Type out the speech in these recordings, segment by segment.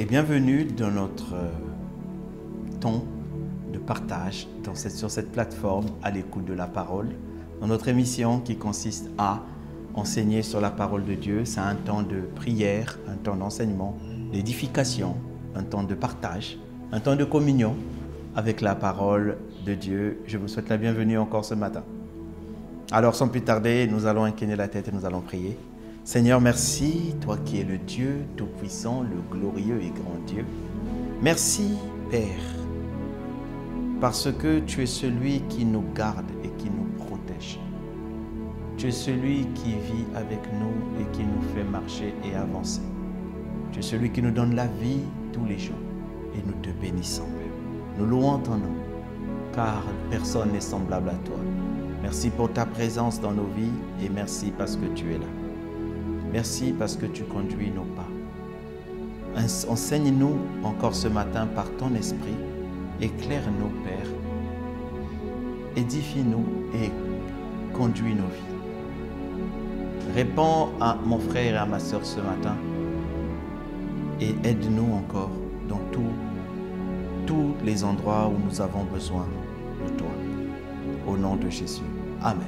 et bienvenue dans notre temps de partage sur cette plateforme à l'écoute de la parole, dans notre émission qui consiste à enseigner sur la parole de Dieu. C'est un temps de prière, un temps d'enseignement, d'édification, un temps de partage, un temps de communion avec la parole de Dieu. Je vous souhaite la bienvenue encore ce matin. Alors sans plus tarder, nous allons incliner la tête et nous allons prier. Seigneur, merci, toi qui es le Dieu tout-puissant, le glorieux et grand Dieu. Merci, Père, parce que tu es celui qui nous garde et qui nous protège. Tu es celui qui vit avec nous et qui nous fait marcher et avancer. Tu es celui qui nous donne la vie tous les jours et nous te bénissons. Nous louons ton nom, car personne n'est semblable à toi. Merci pour ta présence dans nos vies et merci parce que tu es là. Merci parce que tu conduis nos pas. Enseigne-nous encore ce matin par ton esprit. Éclaire-nous, Père. Édifie-nous et conduis nos vies. Réponds à mon frère et à ma sœur ce matin et aide-nous encore dans tous les endroits où nous avons besoin de toi. Au nom de Jésus. Amen.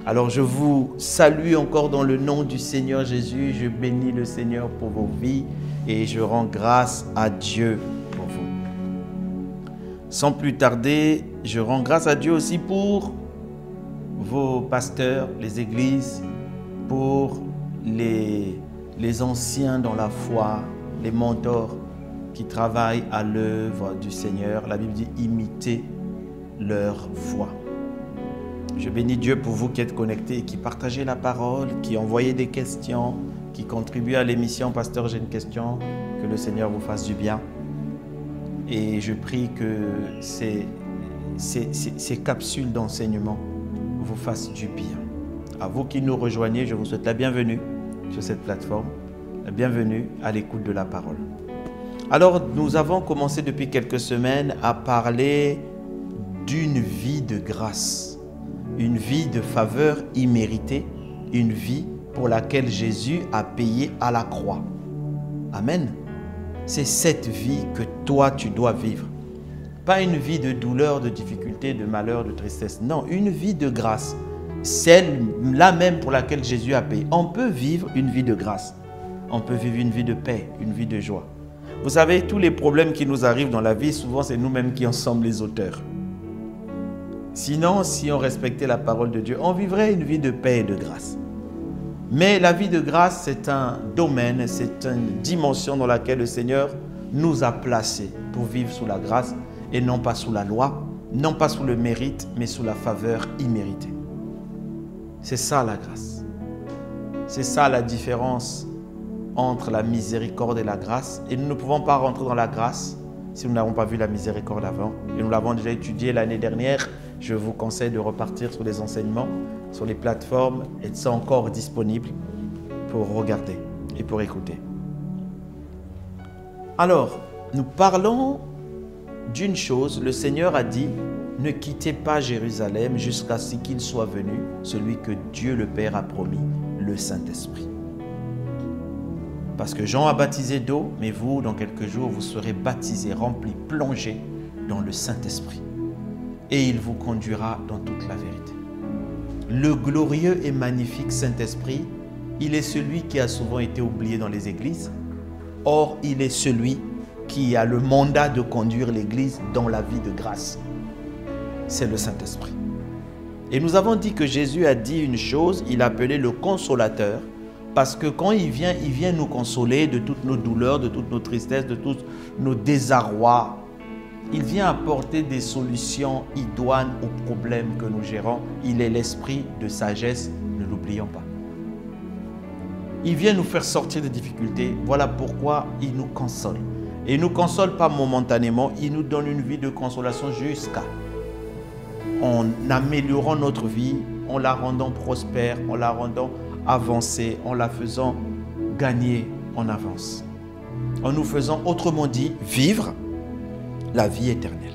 Alors je vous salue encore dans le nom du Seigneur Jésus. Je bénis le Seigneur pour vos vies et je rends grâce à Dieu pour vous. Sans plus tarder, je rends grâce à Dieu aussi pour vos pasteurs, les églises, pour les anciens dans la foi, les mentors qui travaillent à l'œuvre du Seigneur. La Bible dit imiter leur foi. Je bénis Dieu pour vous qui êtes connectés et qui partagez la parole, qui envoyez des questions, qui contribuent à l'émission. Pasteur, j'ai une question. Que le Seigneur vous fasse du bien. Et je prie que ces capsules d'enseignement vous fassent du bien. À vous qui nous rejoignez, je vous souhaite la bienvenue sur cette plateforme. La bienvenue à l'écoute de la parole. Alors, nous avons commencé depuis quelques semaines à parler d'une vie de grâce. Une vie de faveur imméritée, une vie pour laquelle Jésus a payé à la croix. Amen. C'est cette vie que toi, tu dois vivre. Pas une vie de douleur, de difficulté, de malheur, de tristesse. Non, une vie de grâce. Celle-là même pour laquelle Jésus a payé. On peut vivre une vie de grâce. On peut vivre une vie de paix, une vie de joie. Vous savez, tous les problèmes qui nous arrivent dans la vie, souvent c'est nous-mêmes qui en sommes les auteurs. Sinon, si on respectait la parole de Dieu, on vivrait une vie de paix et de grâce. Mais la vie de grâce, c'est un domaine, c'est une dimension dans laquelle le Seigneur nous a placés pour vivre sous la grâce et non pas sous la loi, non pas sous le mérite, mais sous la faveur imméritée. C'est ça la grâce. C'est ça la différence entre la miséricorde et la grâce. Et nous ne pouvons pas rentrer dans la grâce si nous n'avons pas vu la miséricorde avant. Et nous l'avons déjà étudié l'année dernière. Je vous conseille de repartir sur les enseignements, sur les plateformes, et c'est encore disponible pour regarder et pour écouter. Alors, nous parlons d'une chose. Le Seigneur a dit, ne quittez pas Jérusalem jusqu'à ce qu'il soit venu, celui que Dieu le Père a promis, le Saint-Esprit. Parce que Jean a baptisé d'eau, mais vous, dans quelques jours, vous serez baptisés, remplis, plongés dans le Saint-Esprit. Et il vous conduira dans toute la vérité. Le glorieux et magnifique Saint-Esprit, il est celui qui a souvent été oublié dans les églises. Or, il est celui qui a le mandat de conduire l'église dans la vie de grâce. C'est le Saint-Esprit. Et nous avons dit que Jésus a dit une chose, il a appelé le consolateur, parce que quand il vient nous consoler de toutes nos douleurs, de toutes nos tristesses, de tous nos désarrois. Il vient apporter des solutions idoines aux problèmes que nous gérons. Il est l'esprit de sagesse, ne l'oublions pas. Il vient nous faire sortir des difficultés. Voilà pourquoi il nous console. Et il ne nous console pas momentanément, il nous donne une vie de consolation jusqu'à en améliorant notre vie, en la rendant prospère, en la rendant avancée, en la faisant gagner en avance. En nous faisant, autrement dit, vivre la vie éternelle.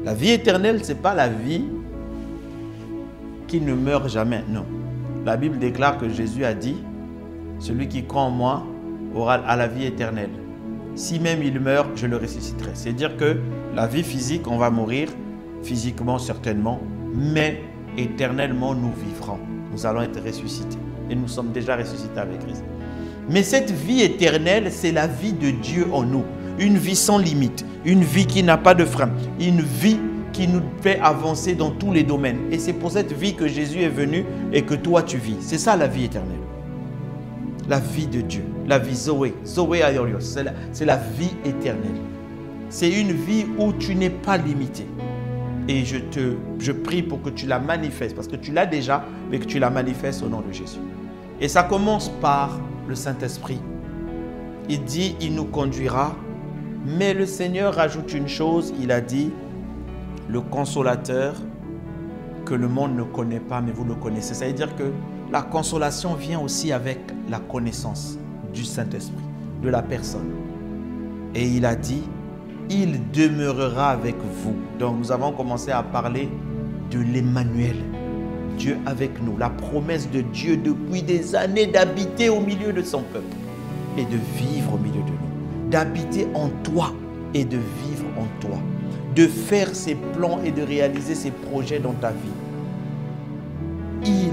La vie éternelle, ce n'est pas la vie qui ne meurt jamais, non. La Bible déclare que Jésus a dit, celui qui croit en moi aura à la vie éternelle. si même il meurt, je le ressusciterai. C'est-à-dire que la vie physique, on va mourir, physiquement certainement, mais éternellement nous vivrons. Nous allons être ressuscités. Et nous sommes déjà ressuscités avec Christ. Mais cette vie éternelle, c'est la vie de Dieu en nous. Une vie sans limite, une vie qui n'a pas de frein, une vie qui nous fait avancer dans tous les domaines. Et c'est pour cette vie que Jésus est venu et que toi tu vis. C'est ça la vie éternelle. La vie de Dieu, la vie Zoé, Zoé Aionios, c'est la vie éternelle. C'est une vie où tu n'es pas limité. Et je prie pour que tu la manifestes, parce que tu l'as déjà, mais que tu la manifestes au nom de Jésus. Et ça commence par le Saint-Esprit. Il dit, il nous conduira. Mais le Seigneur rajoute une chose, il a dit, le consolateur que le monde ne connaît pas, mais vous le connaissez. Ça veut dire que la consolation vient aussi avec la connaissance du Saint-Esprit, de la personne. Et il a dit, il demeurera avec vous. Donc nous avons commencé à parler de l'Emmanuel, Dieu avec nous, la promesse de Dieu depuis des années d'habiter au milieu de son peuple et de vivre au milieu de nous, d'habiter en toi et de vivre en toi, de faire ses plans et de réaliser ses projets dans ta vie. Il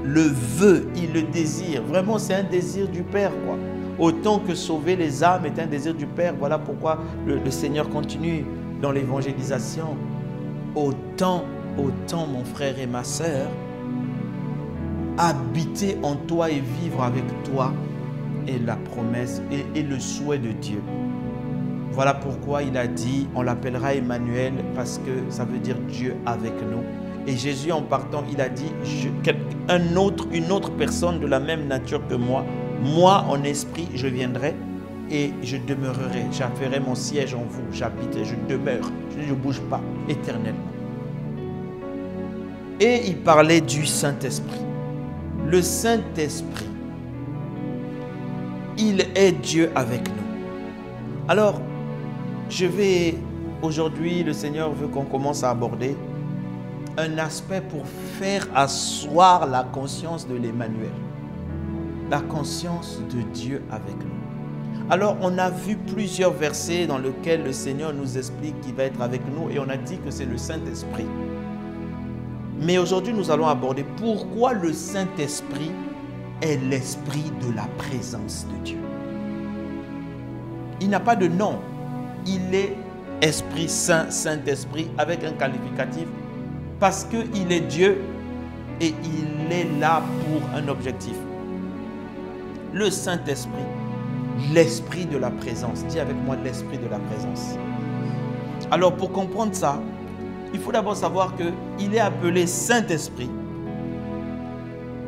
le veut, il le désire. Vraiment, c'est un désir du Père, quoi. Autant que sauver les âmes est un désir du Père. Voilà pourquoi le Seigneur continue dans l'évangélisation. Autant, mon frère et ma sœur, habiter en toi et vivre avec toi est la promesse et le souhait de Dieu. Voilà pourquoi il a dit, on l'appellera Emmanuel, parce que ça veut dire Dieu avec nous. Et Jésus, en partant, il a dit, une autre personne de la même nature que moi en esprit, je viendrai et je demeurerai. J'afferai mon siège en vous, j'habiterai, je demeure, je ne bouge pas éternellement. Et il parlait du Saint-Esprit. Le Saint-Esprit, il est Dieu avec nous. Alors, aujourd'hui, le Seigneur veut qu'on commence à aborder un aspect pour faire asseoir la conscience de l'Emmanuel, la conscience de Dieu avec nous. Alors, on a vu plusieurs versets dans lesquels le Seigneur nous explique qu'il va être avec nous et on a dit que c'est le Saint-Esprit. Mais aujourd'hui, nous allons aborder pourquoi le Saint-Esprit est l'Esprit de la présence de Dieu. Il n'a pas de nom. Il est Esprit Saint, Saint-Esprit, avec un qualificatif, parce qu'il est Dieu et il est là pour un objectif. Le Saint-Esprit, l'Esprit de la présence. Dis avec moi l'Esprit de la présence. Alors pour comprendre ça, il faut d'abord savoir qu'il est appelé Saint-Esprit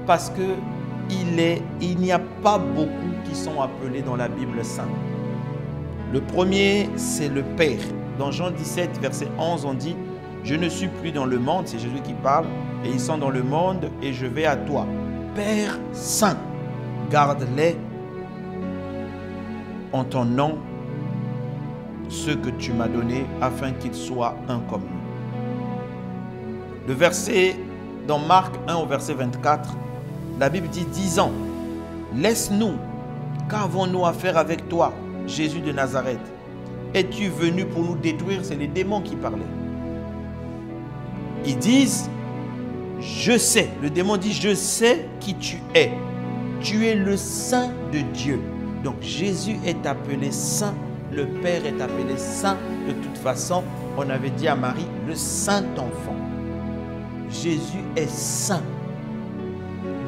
parce qu'il n'y a pas beaucoup qui sont appelés dans la Bible Saint. Le premier, c'est le Père. Dans Jean 17, verset 11, on dit « Je ne suis plus dans le monde », c'est Jésus qui parle, « et ils sont dans le monde et je vais à toi. Père Saint, garde-les en ton nom, ceux que tu m'as donnés, afin qu'ils soient un comme nous. » Le verset dans Marc 1 au verset 24, la Bible dit « Disant, laisse-nous, qu'avons-nous à faire avec toi, Jésus de Nazareth? Es-tu venu pour nous détruire ?» C'est les démons qui parlaient. Ils disent « Je sais ». Le démon dit « Je sais qui tu es. Tu es le Saint de Dieu. » Donc Jésus est appelé Saint. Le Père est appelé Saint. De toute façon, on avait dit à Marie « le Saint-Enfant ». Jésus est saint.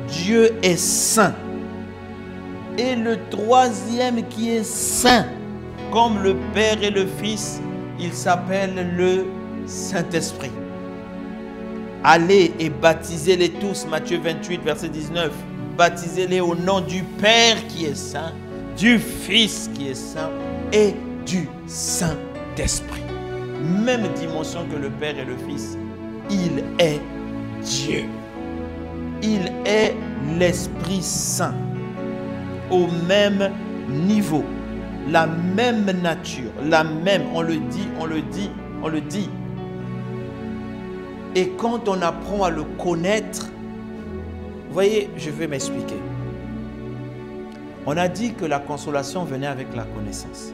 Dieu est saint. Et le troisième qui est saint, comme le Père et le Fils, il s'appelle le Saint-Esprit. Allez et baptisez-les tous, Matthieu 28, verset 19. Baptisez-les au nom du Père qui est saint, du Fils qui est saint et du Saint-Esprit. Même dimension que le Père et le Fils. Il est Dieu. Il est l'Esprit Saint. Au même niveau, la même nature, la même, on le dit. Et quand on apprend à le connaître, vous voyez, je vais m'expliquer. On a dit que la consolation venait avec la connaissance.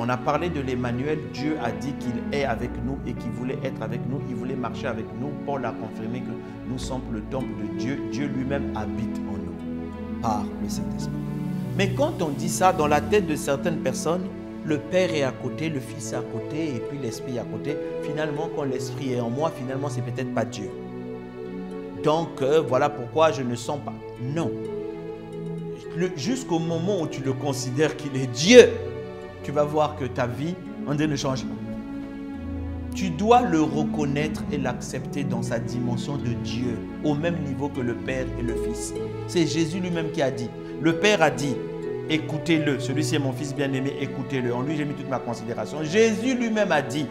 On a parlé de l'Emmanuel. Dieu a dit qu'il est avec nous et qu'il voulait être avec nous. Il voulait marcher avec nous. Paul a confirmé que nous sommes le temple de Dieu. Dieu lui-même habite en nous par le Saint-Esprit. Mais quand on dit ça, dans la tête de certaines personnes, le Père est à côté, le Fils est à côté et puis l'Esprit est à côté. Finalement, quand l'Esprit est en moi, finalement, c'est peut-être pas Dieu. Donc, voilà pourquoi je ne sens pas. Non. Jusqu'au moment où tu le considères qu'il est Dieu, tu vas voir que ta vie, on dirait, ne change pas. Tu dois le reconnaître et l'accepter dans sa dimension de Dieu, au même niveau que le Père et le Fils. C'est Jésus lui-même qui a dit. Le Père a dit, écoutez-le, celui-ci est mon Fils bien-aimé, écoutez-le. En lui, j'ai mis toute ma considération. Jésus lui-même a dit,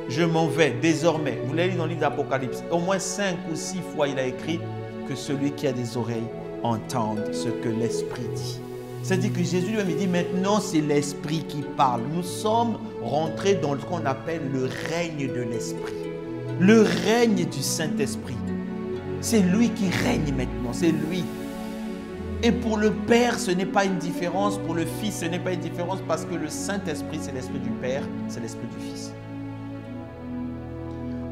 je m'en vais désormais. Vous l'avez lu dans le livre d'Apocalypse. Au moins 5 ou 6 fois, il a écrit que celui qui a des oreilles entende ce que l'Esprit dit. C'est-à-dire que Jésus lui-même dit, maintenant c'est l'Esprit qui parle. Nous sommes rentrés dans ce qu'on appelle le règne de l'Esprit. Le règne du Saint-Esprit. C'est lui qui règne maintenant, c'est lui. Et pour le Père, ce n'est pas une différence. Pour le Fils, ce n'est pas une différence parce que le Saint-Esprit, c'est l'Esprit du Père, c'est l'Esprit du Fils.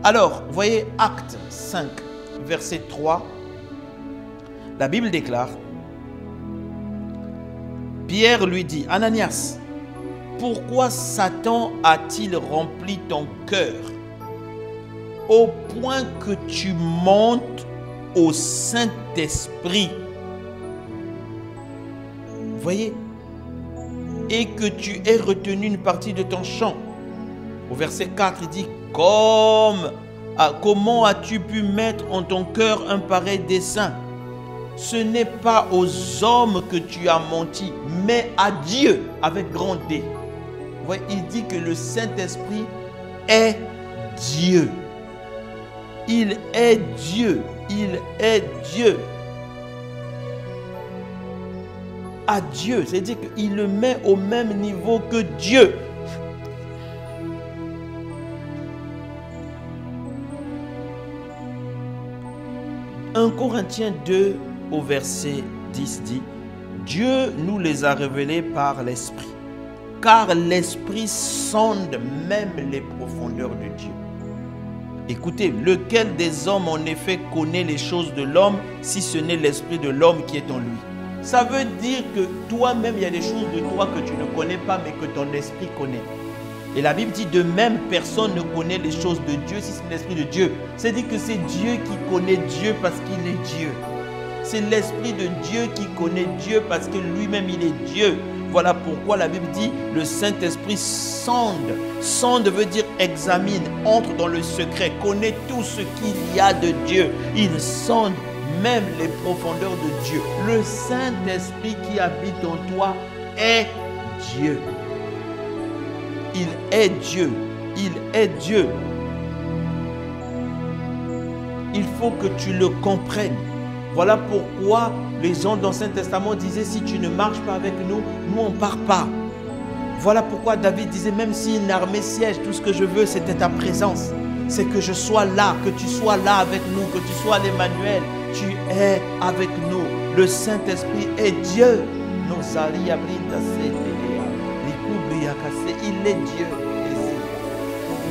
Alors, voyez Actes 5, verset 3. La Bible déclare, Pierre lui dit, Ananias, pourquoi Satan a-t-il rempli ton cœur au point que tu montes au Saint-Esprit? Voyez, et que tu aies retenu une partie de ton champ. Au verset 4, il dit, comment as-tu pu mettre en ton cœur un pareil dessein? Ce n'est pas aux hommes que tu as menti, mais à Dieu, avec grand D. Vous voyez, il dit que le Saint-Esprit est Dieu. Il est Dieu. Il est Dieu. À Dieu, c'est-à-dire qu'il le met au même niveau que Dieu. 1 Corinthiens 2 au verset 10 dit, Dieu nous les a révélés par l'Esprit, car l'Esprit sonde même les profondeurs de Dieu. Écoutez, lequel des hommes en effet connaît les choses de l'homme si ce n'est l'Esprit de l'homme qui est en lui? Ça veut dire que toi-même, il y a des choses de toi que tu ne connais pas, mais que ton esprit connaît. Et la Bible dit de même, personne ne connaît les choses de Dieu si c'est l'Esprit de Dieu. C'est-à-dire que c'est Dieu qui connaît Dieu parce qu'il est Dieu. C'est l'Esprit de Dieu qui connaît Dieu parce que lui-même il est Dieu. Voilà pourquoi la Bible dit le Saint-Esprit sonde. Sonde veut dire examine, entre dans le secret, connaît tout ce qu'il y a de Dieu. Il sonde même les profondeurs de Dieu. Le Saint-Esprit qui habite en toi est Dieu. Il est Dieu. Il est Dieu. Il faut que tu le comprennes. Voilà pourquoi les gens dans l'Ancien Testament disaient, si tu ne marches pas avec nous, nous on ne part pas. Voilà pourquoi David disait, même si une armée siège, tout ce que je veux, c'était ta présence. C'est que je sois là, que tu sois là avec nous, que tu sois l'Emmanuel. Tu es avec nous. Le Saint-Esprit est Dieu. Il est Dieu.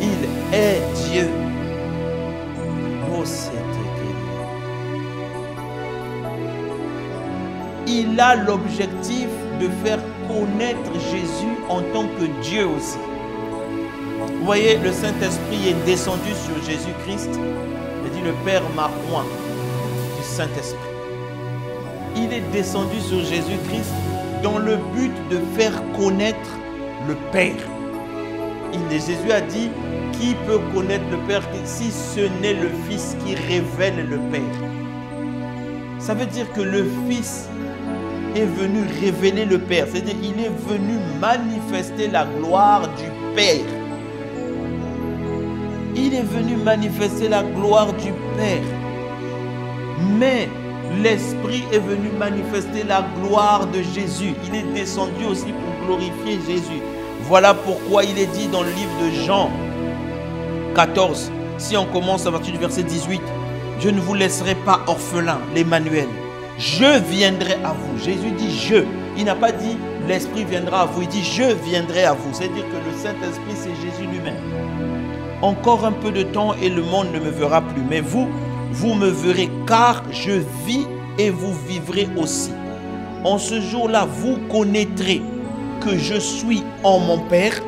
Il est Dieu. Il a l'objectif de faire connaître Jésus en tant que Dieu aussi. Vous voyez, le Saint-Esprit est descendu sur Jésus-Christ. Il dit, le Père m'a oint du Saint-Esprit. Il est descendu sur Jésus-Christ dans le but de faire connaître le Père. Jésus a dit, qui peut connaître le Père si ce n'est le Fils qui révèle le Père? Ça veut dire que le Fils est venu révéler le Père. C'est-à-dire qu'il est venu manifester la gloire du Père. Il est venu manifester la gloire du Père. Mais l'Esprit est venu manifester la gloire de Jésus. Il est descendu aussi pour glorifier Jésus. Voilà pourquoi il est dit dans le livre de Jean 14, si on commence à partir du verset 18, « Je ne vous laisserai pas orphelin, l'Emmanuel. Je viendrai à vous. » Jésus dit « je ». Il n'a pas dit « l'Esprit viendra à vous. Il dit, je viendrai à vous. C'est-à-dire que le Saint-Esprit, c'est Jésus lui-même. Encore un peu de temps et le monde ne me verra plus. Mais vous, vous me verrez, car je vis et vous vivrez aussi. En ce jour-là, vous connaîtrez que je suis en mon Père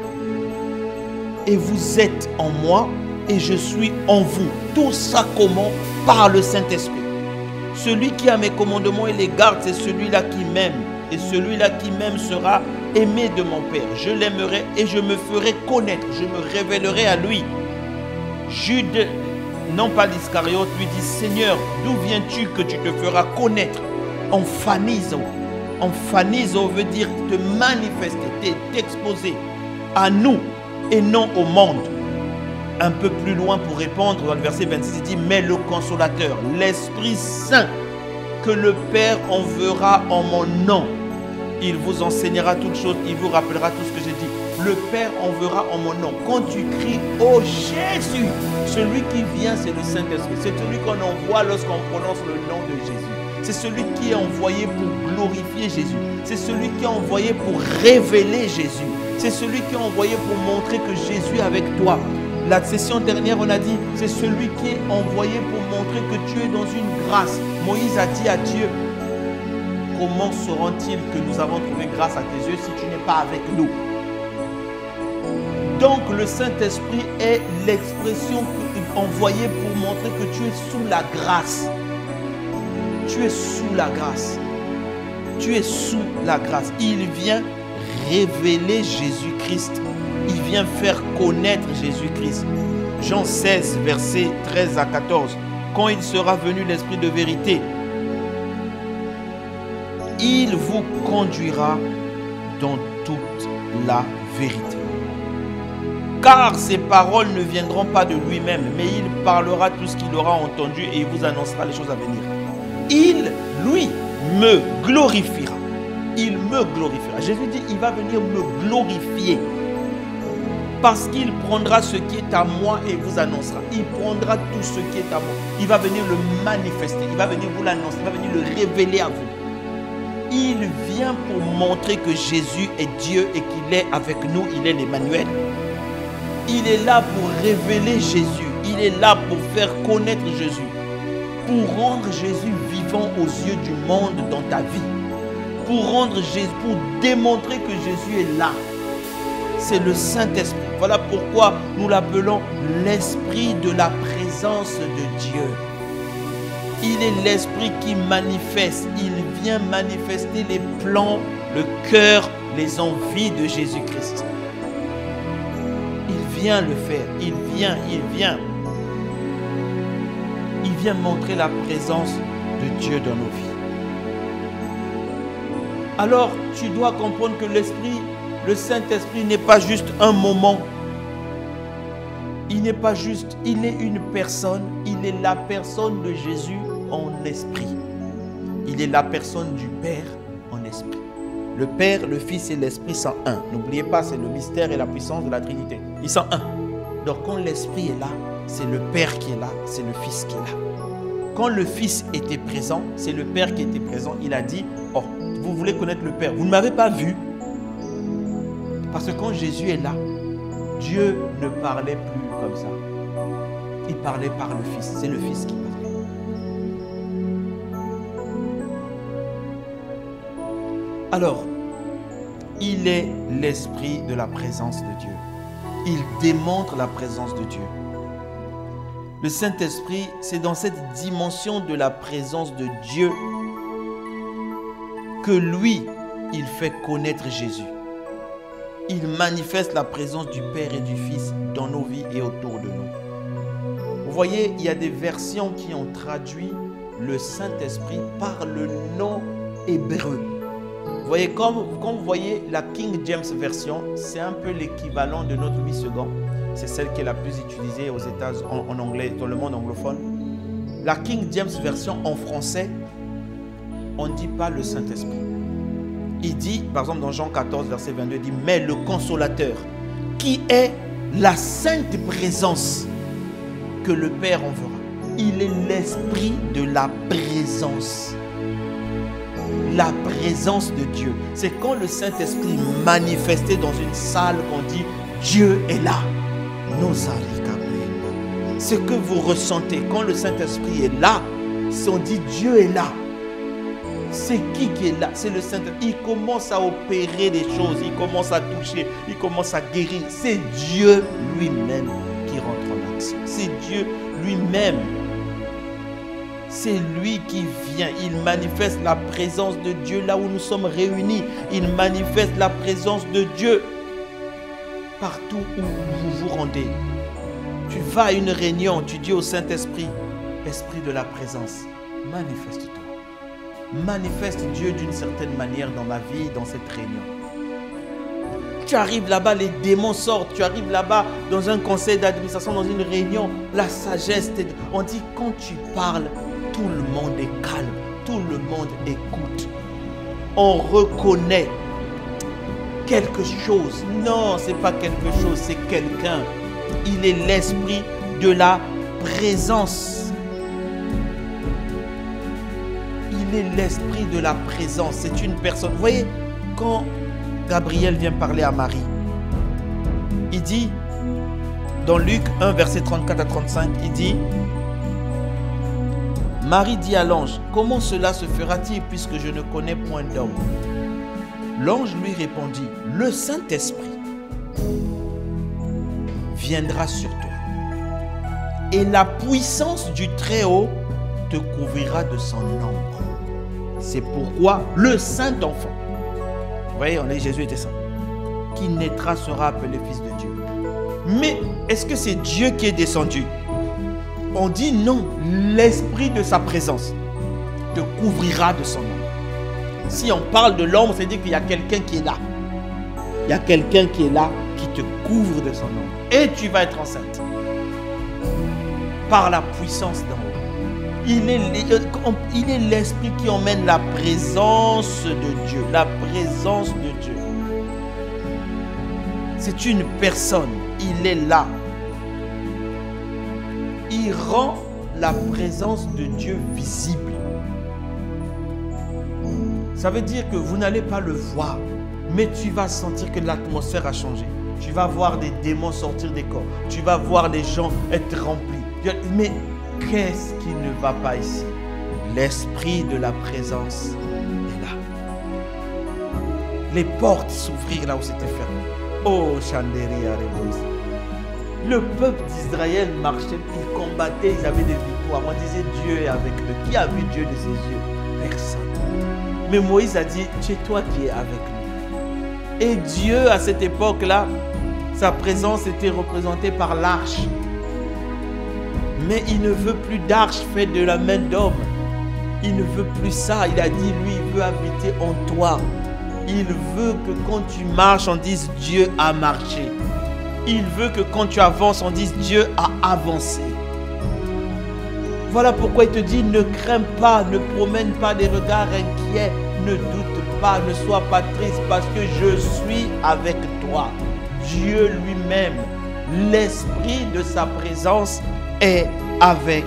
et vous êtes en moi et je suis en vous. Tout ça comment? Par le Saint-Esprit. Celui qui a mes commandements et les garde, c'est celui-là qui m'aime. Et celui-là qui m'aime sera aimé de mon Père. Je l'aimerai et je me ferai connaître. Je me révélerai à lui. Jude, non pas l'Iscariote, lui dit, Seigneur, d'où viens-tu que tu te feras connaître? En phanizo. En phanizo veut dire te manifester, t'exposer à nous et non au monde. Un peu plus loin pour répondre, dans le verset 26, il dit, mais le consolateur, l'Esprit Saint, que le Père enverra en mon nom. Il vous enseignera toutes choses, il vous rappellera tout ce que j'ai dit. Le Père enverra en mon nom. Quand tu cries, oh Jésus, celui qui vient, c'est le Saint-Esprit. C'est celui qu'on envoie lorsqu'on prononce le nom de Jésus. C'est celui qui est envoyé pour glorifier Jésus. C'est celui qui est envoyé pour révéler Jésus. C'est celui qui est envoyé pour montrer que Jésus est avec toi. La session dernière, on a dit, c'est celui qui est envoyé pour montrer que tu es dans une grâce. Moïse a dit à Dieu, comment sauront-ils que nous avons trouvé grâce à tes yeux si tu n'es pas avec nous? Donc le Saint-Esprit est l'expression envoyée pour montrer que tu es sous la grâce. Tu es sous la grâce. Tu es sous la grâce. Il vient révéler Jésus-Christ. Il vient faire connaître Jésus-Christ. Jean 16, versets 13 à 14. Quand il sera venu l'Esprit de vérité, il vous conduira dans toute la vérité. Car ces paroles ne viendront pas de lui-même, mais il parlera tout ce qu'il aura entendu et il vous annoncera les choses à venir. Il, lui, me glorifiera. Il me glorifiera. Jésus dit, il va venir me glorifier. Parce qu'il prendra ce qui est à moi et vous annoncera. Il prendra tout ce qui est à moi. Il va venir le manifester. Il va venir vous l'annoncer. Il va venir le révéler à vous. Il vient pour montrer que Jésus est Dieu et qu'il est avec nous. Il est l'Emmanuel. Il est là pour révéler Jésus. Il est là pour faire connaître Jésus. Pour rendre Jésus vivant aux yeux du monde dans ta vie. Pour démontrer que Jésus est là. C'est le Saint-Esprit. Voilà pourquoi nous l'appelons l'Esprit de la présence de Dieu. Il est l'Esprit qui manifeste. Il vient manifester les plans, le cœur, les envies de Jésus-Christ. Il vient le faire. Il vient. Il vient montrer la présence de Dieu dans nos vies. Alors, tu dois comprendre que le Saint-Esprit n'est pas juste un moment. Il n'est pas juste, il est une personne. Il est la personne de Jésus en esprit. Il est la personne du Père en esprit. Le Père, le Fils et l'Esprit sont un. N'oubliez pas, c'est le mystère et la puissance de la Trinité. Ils sont un. Donc quand l'Esprit est là, c'est le Père qui est là, c'est le Fils qui est là. Quand le Fils était présent, c'est le Père qui était présent. Il a dit, oh, vous voulez connaître le Père, vous ne m'avez pas vu. Parce que quand Jésus est là, Dieu ne parlait plus comme ça. Il parlait par le Fils. C'est le Fils qui parlait. Alors, il est l'Esprit de la présence de Dieu. Il démontre la présence de Dieu. Le Saint-Esprit, c'est dans cette dimension de la présence de Dieu que lui, il fait connaître Jésus. Il manifeste la présence du Père et du Fils dans nos vies et autour de nous. Vous voyez, il y a des versions qui ont traduit le Saint-Esprit par le nom hébreu. Vous voyez, quand vous voyez la King James version, c'est un peu l'équivalent de notre 8 secondes. C'est celle qui est la plus utilisée aux États-Unis, en anglais, dans le monde anglophone. La King James version en français, on ne dit pas le Saint-Esprit. Il dit, par exemple dans Jean 14, verset 22, il dit, mais le consolateur, qui est la sainte présence que le Père enverra. Il est l'Esprit de la présence. la présence de Dieu. C'est quand le Saint-Esprit manifesté dans une salle qu'on dit Dieu est là. Ce que vous ressentez quand le Saint-Esprit est là, on dit Dieu est là. C'est qui est là? C'est le Saint-Esprit. Il commence à opérer des choses, il commence à toucher, il commence à guérir. C'est Dieu lui-même qui rentre en action. C'est Dieu lui-même. C'est lui qui vient. Il manifeste la présence de Dieu là où nous sommes réunis. Il manifeste la présence de Dieu partout où vous vous rendez. Tu vas à une réunion, tu dis au Saint-Esprit, Esprit de la présence, manifeste-toi. Manifeste Dieu d'une certaine manière dans ma vie, dans cette réunion. Tu arrives là-bas, les démons sortent. Tu arrives là-bas dans un conseil d'administration, dans une réunion, la sagesse. On dit quand tu parles, tout le monde est calme, tout le monde écoute. On reconnaît quelque chose. Non, ce n'est pas quelque chose, c'est quelqu'un. Il est l'esprit de la présence. Il est l'esprit de la présence. C'est une personne. Vous voyez, quand Gabriel vient parler à Marie, il dit, dans Luc 1, verset 34 à 35, il dit, Marie dit à l'ange, comment cela se fera-t-il puisque je ne connais point d'homme? L'ange lui répondit, le Saint-Esprit viendra sur toi et la puissance du Très-Haut te couvrira de son ombre. C'est pourquoi le Saint-Enfant, vous voyez, on dit Jésus était saint, qui naîtra sera appelé Fils de Dieu. Mais est-ce que c'est Dieu qui est descendu? On dit non, l'esprit de sa présence te couvrira de son ombre. Si on parle de l'ombre, c'est dire qu'il y a quelqu'un qui est là. Il y a quelqu'un qui est là, qui te couvre de son ombre. Et tu vas être enceinte. Par la puissance d'en haut. Il est l'esprit qui emmène la présence de Dieu. La présence de Dieu. C'est une personne. Il est là. Il rend la présence de Dieu visible. Ça veut dire que vous n'allez pas le voir, mais tu vas sentir que l'atmosphère a changé. Tu vas voir des démons sortir des corps. Tu vas voir les gens être remplis. Mais qu'est-ce qui ne va pas ici? L'esprit de la présence est là. Les portes s'ouvrirent là où c'était fermé. Oh, Chandéria Rebos. Le peuple d'Israël marchait, ils combattaient, ils avaient des victoires. On disait Dieu est avec eux. Qui a vu Dieu de ses yeux? Personne. Mais Moïse a dit, c'est toi qui es avec nous. Et Dieu, à cette époque-là, sa présence était représentée par l'arche. Mais il ne veut plus d'arche faite de la main d'homme. Il ne veut plus ça. Il a dit, lui, il veut habiter en toi. Il veut que quand tu marches, on dise Dieu a marché. Il veut que quand tu avances, on dise Dieu a avancé. Voilà pourquoi il te dit, ne crains pas, ne promène pas des regards inquiets, ne doute pas, ne sois pas triste parce que je suis avec toi. Dieu lui-même, l'esprit de sa présence est avec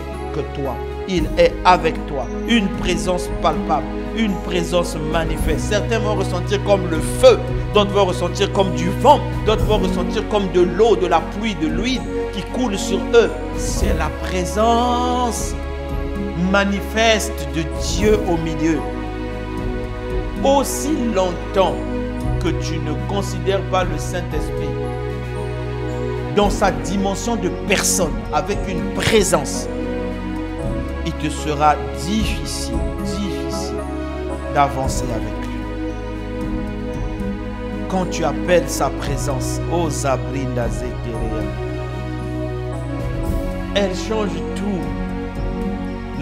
toi. Il est avec toi. Une présence palpable, une présence manifeste. Certains vont ressentir comme le feu, d'autres vont ressentir comme du vent, d'autres vont ressentir comme de l'eau, de la pluie, de l'huile qui coule sur eux. C'est la présence manifeste de Dieu au milieu. Aussi longtemps que tu ne considères pas le Saint-Esprit dans sa dimension de personne, avec une présence, il te sera difficile d'avancer avec lui. Quand tu appelles sa présence, oh Zabrinda Zekerea, elle change tout.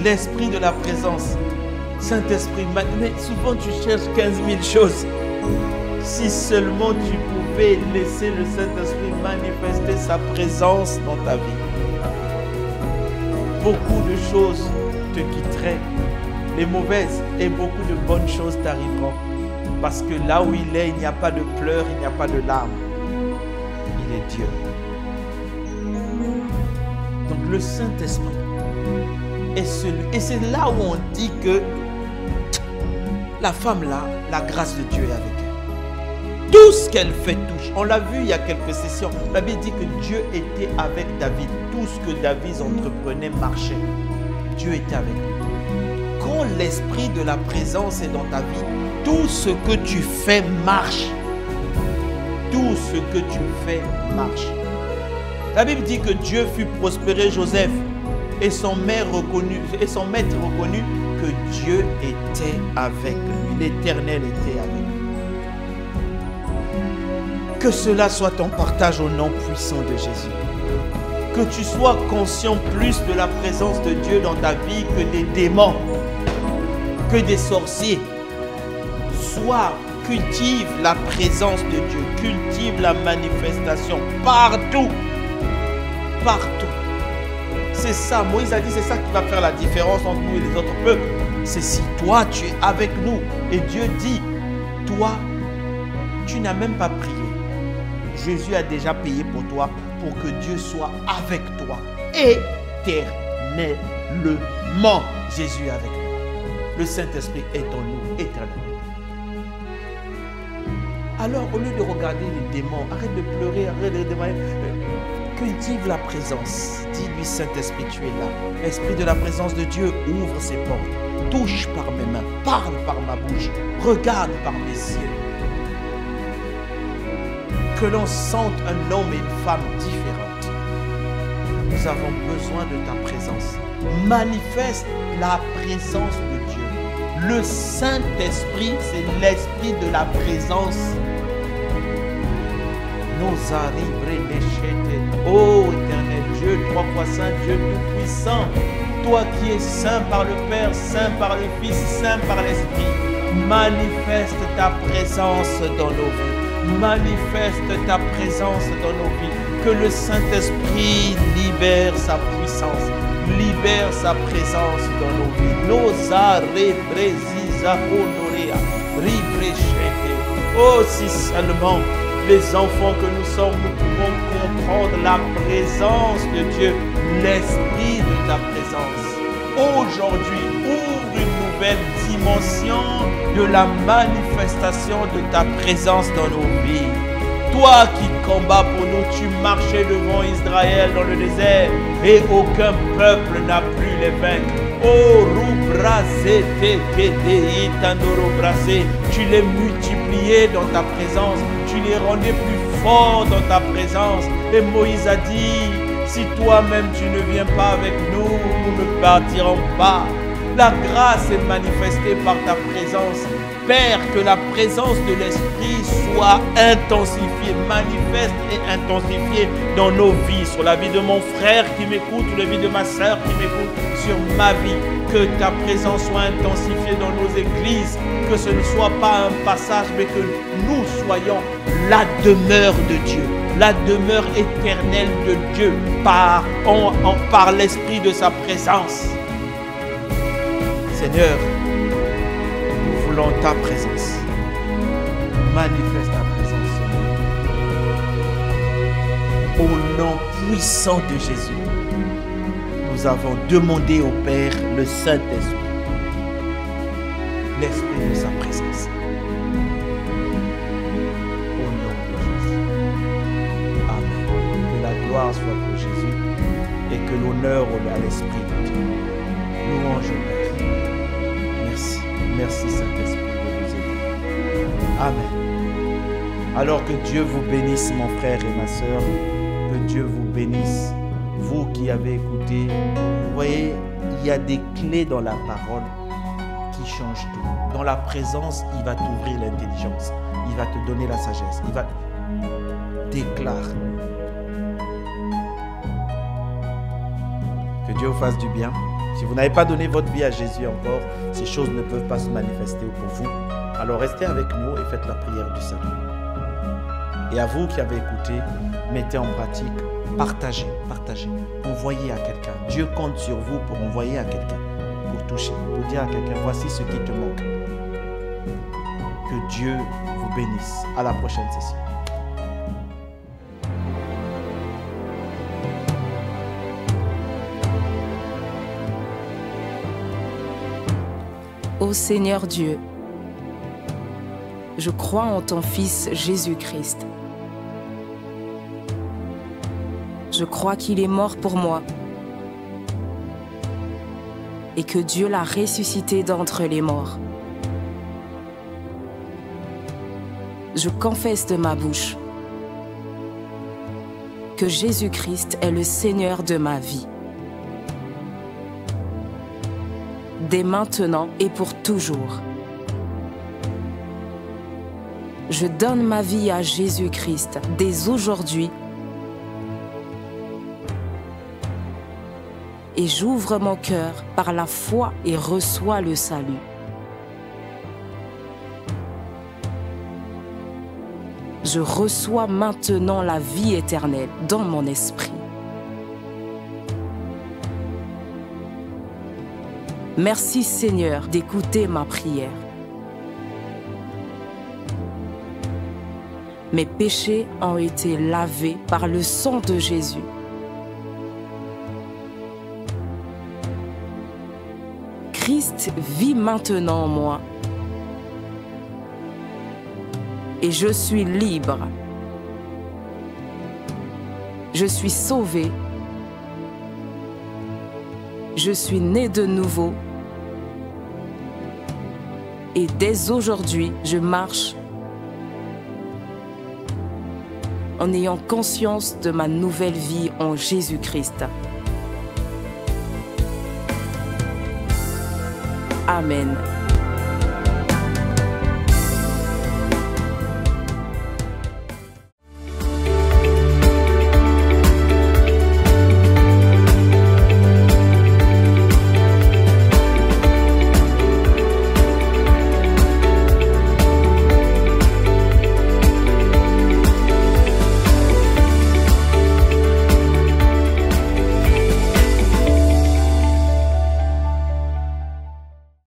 L'esprit de la présence, Saint-Esprit, mais souvent tu cherches 15 000 choses. Si seulement tu pouvais laisser le Saint-Esprit manifester sa présence dans ta vie, beaucoup de choses te quitteraient, les mauvaises, et beaucoup de bonnes choses t'arriveront. Parce que là où il est, il n'y a pas de pleurs, il n'y a pas de larmes. Il est Dieu. Donc le Saint-Esprit est celui. Et c'est là où on dit que La femme là, la grâce de Dieu est avec elle. Tout ce qu'elle fait touche. On l'a vu il y a quelques sessions. La Bible dit que Dieu était avec David. Tout ce que David entreprenait marchait. Dieu était avec lui. Quand l'esprit de la présence est dans ta vie, tout ce que tu fais marche. Tout ce que tu fais marche. La Bible dit que Dieu fit prospérer Joseph et son maître reconnut que Dieu était avec lui. L'Éternel était avec lui. Que cela soit ton partage au nom puissant de Jésus. Que tu sois conscient plus de la présence de Dieu dans ta vie que des démons, que des sorciers. Cultive la présence de Dieu, cultive la manifestation partout. Partout. C'est ça, Moïse a dit, c'est ça qui va faire la différence entre nous et les autres peuples. C'est si toi, tu es avec nous. Et Dieu dit, toi, tu n'as même pas prié. Jésus a déjà payé pour toi, pour que Dieu soit avec toi. Éternellement, Jésus est avec nous. Le Saint-Esprit est en nous, éternellement. Alors, au lieu de regarder les démons, arrête de pleurer, arrête de demander. Cultive la présence. Dis-lui, Saint-Esprit, tu es là. L'Esprit de la présence de Dieu ouvre ses portes. Touche par mes mains. Parle par ma bouche. Regarde par mes yeux. Que l'on sente un homme et une femme différents. Nous avons besoin de ta présence. Manifeste la présence de Dieu. Le Saint-Esprit, c'est l'Esprit de la présence. Nous arriverons les ô éternel Dieu, trois fois saint, Dieu tout-puissant, toi qui es saint par le Père, saint par le Fils, saint par l'Esprit, manifeste ta présence dans nos vies. Manifeste ta présence dans nos vies. Que le Saint-Esprit libère sa puissance, libère sa présence dans nos vies. Nos arrêts, brésisa, honorea, ribrechete. Oh, si seulement les enfants que nous sommes, nous pouvons comprendre la présence de Dieu, l'esprit de ta présence. Aujourd'hui, ouvre une nouvelle dimension de la manifestation de ta présence dans nos vies. Toi qui combats pour nous, tu marchais devant Israël dans le désert et aucun peuple n'a pu les vaincre. Oh, tu les multipliais dans ta présence, tu les rendais plus forts dans ta présence. Et Moïse a dit, si toi-même tu ne viens pas avec nous, nous ne partirons pas. La grâce est manifestée par ta présence. Père, que la présence de l'Esprit soit intensifiée, manifeste et intensifiée dans nos vies, sur la vie de mon frère qui m'écoute, sur la vie de ma soeur qui m'écoute, sur ma vie. Que ta présence soit intensifiée dans nos églises, que ce ne soit pas un passage, mais que nous soyons la demeure de Dieu, la demeure éternelle de Dieu par l'Esprit de sa présence. Seigneur, nous voulons ta présence. Manifeste ta présence. Au nom puissant de Jésus, nous avons demandé au Père le Saint-Esprit, l'Esprit de sa présence. Au nom de Jésus. Amen. Que la gloire soit pour Jésus et que l'honneur à l'Esprit de Dieu. Louange au Père. Merci. Merci Saint-Esprit de nous aider. Amen. Alors que Dieu vous bénisse, mon frère et ma soeur. Que Dieu vous bénisse. Vous qui avez écouté, vous voyez, il y a des clés dans la parole qui changent tout. Dans la présence, il va t'ouvrir l'intelligence. Il va te donner la sagesse. Il va déclarer. Que Dieu vous fasse du bien. Si vous n'avez pas donné votre vie à Jésus encore, ces choses ne peuvent pas se manifester pour vous. Alors restez avec nous et faites la prière du salut. Et à vous qui avez écouté, mettez en pratique. Partagez, partagez. Envoyez à quelqu'un. Dieu compte sur vous pour envoyer à quelqu'un, pour toucher, pour dire à quelqu'un, voici ce qui te manque. Que Dieu vous bénisse. À la prochaine session. Ô Seigneur Dieu, je crois en ton Fils Jésus-Christ. Je crois qu'il est mort pour moi et que Dieu l'a ressuscité d'entre les morts. Je confesse de ma bouche que Jésus-Christ est le Seigneur de ma vie. Dès maintenant et pour toujours. Je donne ma vie à Jésus-Christ dès aujourd'hui et j'ouvre mon cœur par la foi et reçois le salut. Je reçois maintenant la vie éternelle dans mon esprit. Merci Seigneur d'écouter ma prière. Mes péchés ont été lavés par le sang de Jésus. Christ vit maintenant en moi. Et je suis libre. Je suis sauvé. Je suis né de nouveau. Et dès aujourd'hui, je marche en ayant conscience de ma nouvelle vie en Jésus-Christ. Amen.